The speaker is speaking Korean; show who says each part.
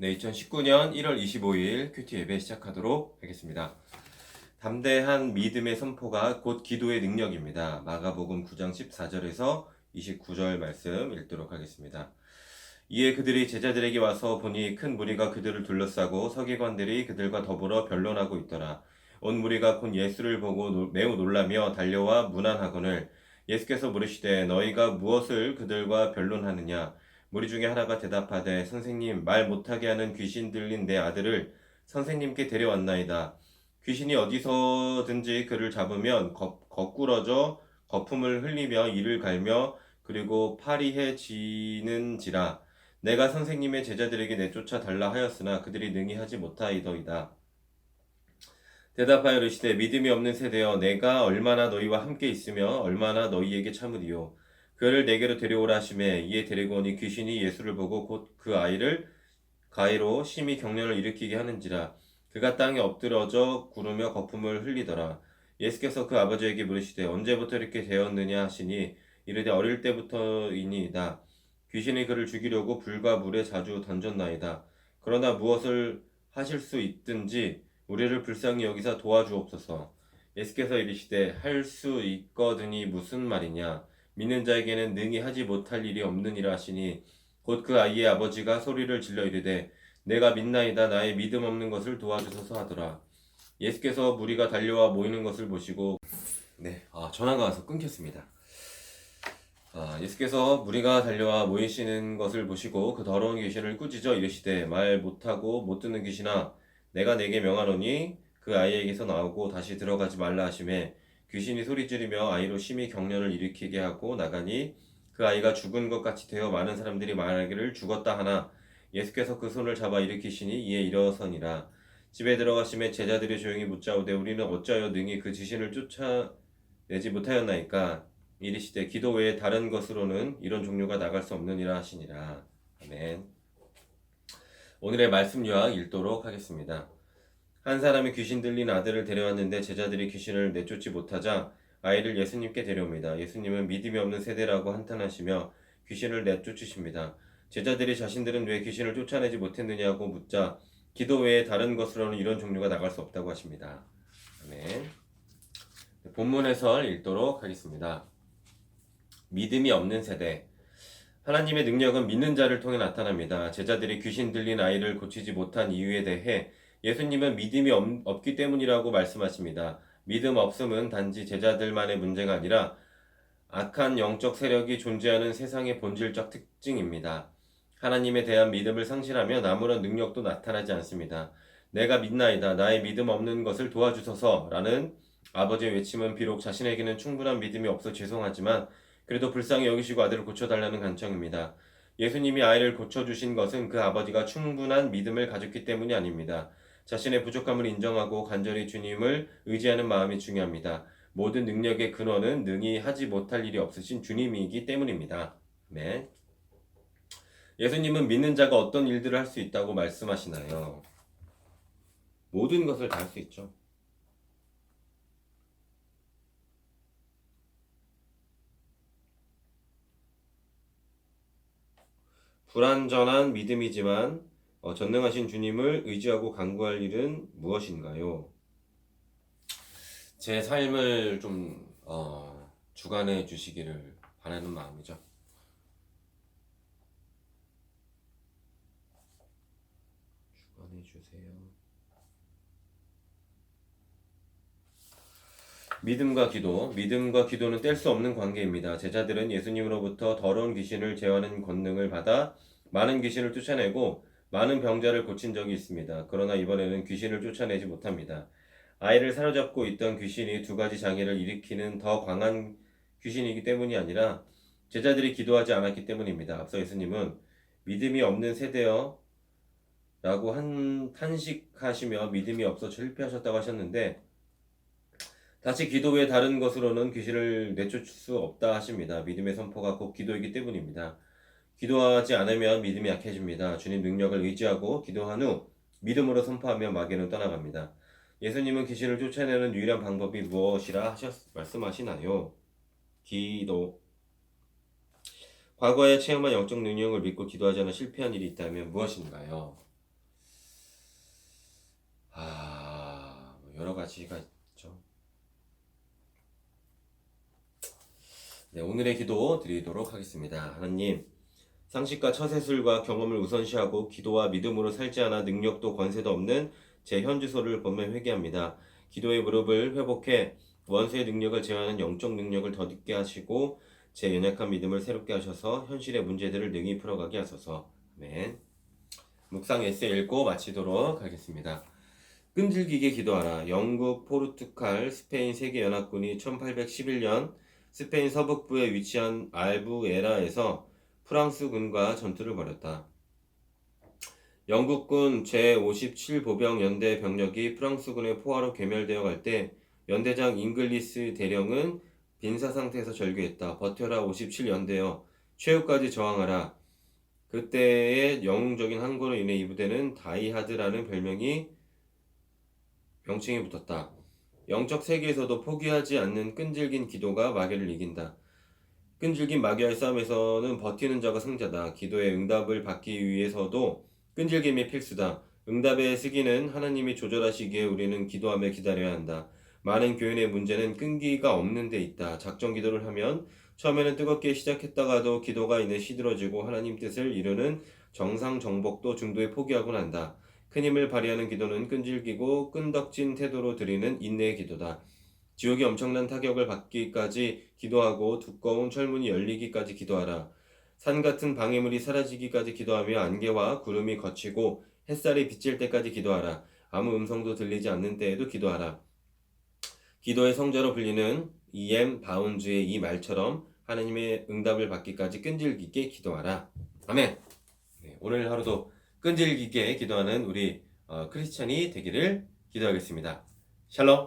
Speaker 1: 네, 2019년 1월 25일 큐티 예배 시작하도록 하겠습니다. 담대한 믿음의 선포가 곧 기도의 능력입니다. 마가복음 9장 14절에서 29절 말씀 읽도록 하겠습니다. 이에 그들이 제자들에게 와서 보니 큰 무리가 그들을 둘러싸고 서기관들이 그들과 더불어 변론하고 있더라. 온 무리가 곧 예수를 보고 매우 놀라며 달려와 문안하거늘 예수께서 물으시되 너희가 무엇을 그들과 변론하느냐? 무리 중에 하나가 대답하되 선생님 말 못하게 하는 귀신 들린 내 아들을 선생님께 데려왔나이다. 귀신이 어디서든지 그를 잡으면 거꾸러져 거품을 흘리며 이를 갈며 그리고 파리해지는지라. 내가 선생님의 제자들에게 내쫓아 달라 하였으나 그들이 능히 하지 못하이더이다. 대답하여 이르시되 믿음이 없는 세대여 내가 얼마나 너희와 함께 있으며 얼마나 너희에게 참으리요. 그를 내게로 데려오라 하시매 이에 데리고 오니 귀신이 예수를 보고 곧 그 아이를 가위로 심히 경련을 일으키게 하는지라. 그가 땅에 엎드러져 구르며 거품을 흘리더라. 예수께서 그 아버지에게 물으시되 언제부터 이렇게 되었느냐 하시니 이르되 어릴 때부터이니이다. 귀신이 그를 죽이려고 불과 물에 자주 던졌나이다. 그러나 무엇을 하실 수 있든지 우리를 불쌍히 여기사 도와주옵소서. 예수께서 이르시되 할 수 있거든이 무슨 말이냐? 믿는 자에게는 능히 하지 못할 일이 없느니라 하시니 곧 그 아이의 아버지가 소리를 질러 이르되 내가 믿나이다 나의 믿음 없는 것을 도와주소서 하더라. 예수께서 무리가 달려와 모이는 것을 보시고 전화가 와서 끊겼습니다. 예수께서 무리가 달려와 모이시는 것을 보시고 그 더러운 귀신을 꾸짖어 이르시되 말 못하고 못 듣는 귀신아 내가 내게 명하노니 그 아이에게서 나오고 다시 들어가지 말라 하시매 귀신이 소리 지르며 아이로 심히 경련을 일으키게 하고 나가니 그 아이가 죽은 것 같이 되어 많은 사람들이 말하기를 죽었다 하나 예수께서 그 손을 잡아 일으키시니 이에 일어서니라. 집에 들어가심에 제자들이 조용히 묻자오되 우리는 어찌하여 능히 그 귀신을 쫓아내지 못하였나이까. 이르시되 기도 외에 다른 것으로는 이런 종류가 나갈 수 없느니라 하시니라. 아멘. 오늘의 말씀 요약 읽도록 하겠습니다. 한 사람이 귀신 들린 아들을 데려왔는데 제자들이 귀신을 내쫓지 못하자 아이를 예수님께 데려옵니다. 예수님은 믿음이 없는 세대라고 한탄하시며 귀신을 내쫓으십니다. 제자들이 자신들은 왜 귀신을 쫓아내지 못했느냐고 묻자 기도 외에 다른 것으로는 이런 종류가 나갈 수 없다고 하십니다. 아멘. 본문 해설 읽도록 하겠습니다. 믿음이 없는 세대. 하나님의 능력은 믿는 자를 통해 나타납니다. 제자들이 귀신 들린 아이를 고치지 못한 이유에 대해 예수님은 믿음이 없기 때문이라고 말씀하십니다. 믿음 없음은 단지 제자들만의 문제가 아니라 악한 영적 세력이 존재하는 세상의 본질적 특징입니다. 하나님에 대한 믿음을 상실하면 아무런 능력도 나타나지 않습니다. 내가 믿나이다. 나의 믿음 없는 것을 도와주소서 라는 아버지의 외침은 비록 자신에게는 충분한 믿음이 없어 죄송하지만 그래도 불쌍히 여기시고 아들을 고쳐달라는 간청입니다. 예수님이 아이를 고쳐주신 것은 그 아버지가 충분한 믿음을 가졌기 때문이 아닙니다. 자신의 부족함을 인정하고 간절히 주님을 의지하는 마음이 중요합니다. 모든 능력의 근원은 능히 하지 못할 일이 없으신 주님이기 때문입니다. 네. 예수님은 믿는 자가 어떤 일들을 할 수 있다고 말씀하시나요? 모든 것을 다 할 수 있죠. 불완전한 믿음이지만 전능하신 주님을 의지하고 간구할 일은 무엇인가요? 제 삶을 좀 주관해 주시기를 바라는 마음이죠. 주관해 주세요. 믿음과 기도는 뗄 수 없는 관계입니다. 제자들은 예수님으로부터 더러운 귀신을 제어하는 권능을 받아 많은 귀신을 쫓아내고 많은 병자를 고친 적이 있습니다. 그러나 이번에는 귀신을 쫓아내지 못합니다. 아이를 사로잡고 있던 귀신이 두 가지 장애를 일으키는 더 강한 귀신이기 때문이 아니라 제자들이 기도하지 않았기 때문입니다. 앞서 예수님은 믿음이 없는 세대여 라고 탄식하시며 믿음이 없어 실패하셨다고 하셨는데 다시 기도 외에 다른 것으로는 귀신을 내쫓을 수 없다 하십니다. 믿음의 선포가 곧 기도이기 때문입니다. 기도하지 않으면 믿음이 약해집니다. 주님 능력을 의지하고 기도한 후 믿음으로 선포하며 마귀는 떠나갑니다. 예수님은 귀신을 쫓아내는 유일한 방법이 무엇이라 말씀하시나요? 기도. 과거에 체험한 영적 능력을 믿고 기도하지 않아 실패한 일이 있다면 무엇인가요? 여러 가지가 있죠. 네, 오늘의 기도 드리도록 하겠습니다. 하나님, 상식과 처세술과 경험을 우선시하고 기도와 믿음으로 살지 않아 능력도 권세도 없는 제 현 주소를 보며 회개합니다. 기도의 무릎을 회복해 원수의 능력을 제어하는 영적 능력을 더 늦게 하시고 제 연약한 믿음을 새롭게 하셔서 현실의 문제들을 능히 풀어가게 하소서. 아멘. 묵상 에세이 읽고 마치도록 하겠습니다. 끈질기게 기도하라. 영국, 포르투갈, 스페인 세계 연합군이 1811년 스페인 서북부에 위치한 알부에라에서 프랑스군과 전투를 벌였다. 영국군 제57보병 연대 병력이 프랑스군의 포화로 괴멸되어 갈 때 연대장 잉글리스 대령은 빈사 상태에서 절규했다. 버텨라 57연대여 최후까지 저항하라. 그때의 영웅적인 항구로 인해 이 부대는 다이하드라는 명칭이 붙었다. 영적 세계에서도 포기하지 않는 끈질긴 기도가 마귀를 이긴다. 끈질긴 마귀와의 싸움에서는 버티는 자가 승자다. 기도의 응답을 받기 위해서도 끈질김이 필수다. 응답의 시기는 하나님이 조절하시기에 우리는 기도하며 기다려야 한다. 많은 교인의 문제는 끈기가 없는 데 있다. 작정 기도를 하면 처음에는 뜨겁게 시작했다가도 기도가 이내 시들어지고 하나님 뜻을 이루는 정상 정복도 중도에 포기하곤 한다. 큰 힘을 발휘하는 기도는 끈질기고 끈덕진 태도로 드리는 인내의 기도다. 지옥이 엄청난 타격을 받기까지 기도하고 두꺼운 철문이 열리기까지 기도하라. 산 같은 방해물이 사라지기까지 기도하며 안개와 구름이 걷히고 햇살이 비칠 때까지 기도하라. 아무 음성도 들리지 않는 때에도 기도하라. 기도의 성자로 불리는 E.M. 바운즈의 이 말처럼 하나님의 응답을 받기까지 끈질기게 기도하라. 아멘. 네, 오늘 하루도 끈질기게 기도하는 우리 크리스찬이 되기를 기도하겠습니다. 샬롬.